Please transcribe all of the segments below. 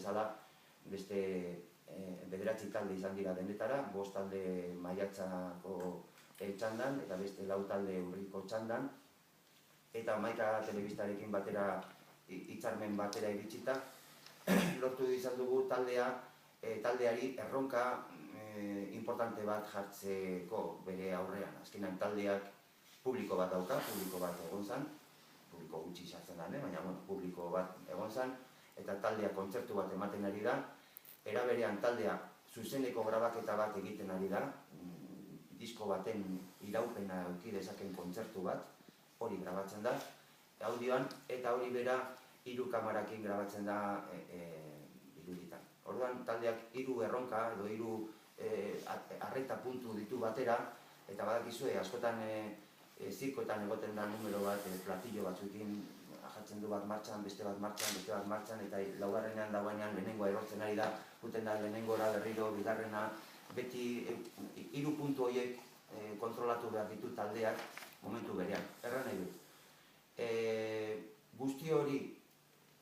bezala, beste bederatzi talde izan dira denetara, 5 talde maiatzako txandan, eta beste 4 talde urriko txandan, eta Hamaika telebistarekin batera, hitzarmen batera iritsita, lortu izan dugu taldeari erronka importante bat jartzeko bere aurrean. Azkenan taldeak publiko bat dauka, publiko bat egon zen, publiko gutxi sartzen da, baina publiko bat egon zen, eta taldea kontzertu bat ematen ari da, era berean taldea zuzeneko grabaketa bat egiten ari da, disko baten iraupena eduki dezaken kontzertu bat, hori grabatzen da, audioan, eta hori bera 3 kamarakin grabatzen da iruditan. Orduan, taldeak 3 erronka edo 3 arreta puntu ditu batera, eta badakizue, askotan zirkoetan egoten da numero bat, platillo batzuekin jartzen du bat martxan, beste bat martxan, eta laugarrenean dagoenean lehenengoa erortzen ari da, guten da lehenengora berriro, bigarrena, beti 3 puntu horiek kontrolatu behar ditu taldeak momentu berean. Erran nahi dut. Guzti hori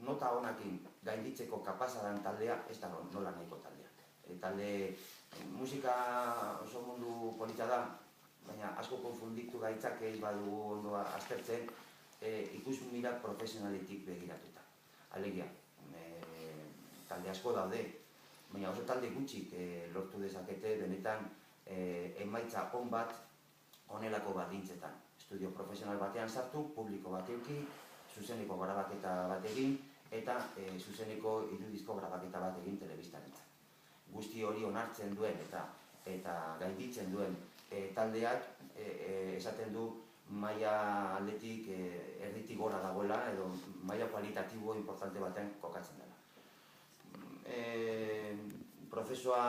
nota honakin gainditzeko kapazadan taldea, ez da nola nahiko taldeak. Musika oso mundu polita da, baina asko konfunditu gaitzake ez badugu ondoa aztertzen, ikusmira profesionaletik begiratuta. Alegia, talde asko daude, baina oso talde gutxik lortu dezakete benetan emaitza on bat honelako baldintzetan. Estudio profesional batean sartu, publiko bat eduki, zuzeneko grabaketa bat egin, eta zuzeneko irudizko grabaketa bat egin telebistarentzat. Guzti hori onartzen duen eta gainditzen duen taldeak esaten du maila aldetik erditik gora dagoela edo maila kualitatibo importante batean kokatzen dela. Prozesua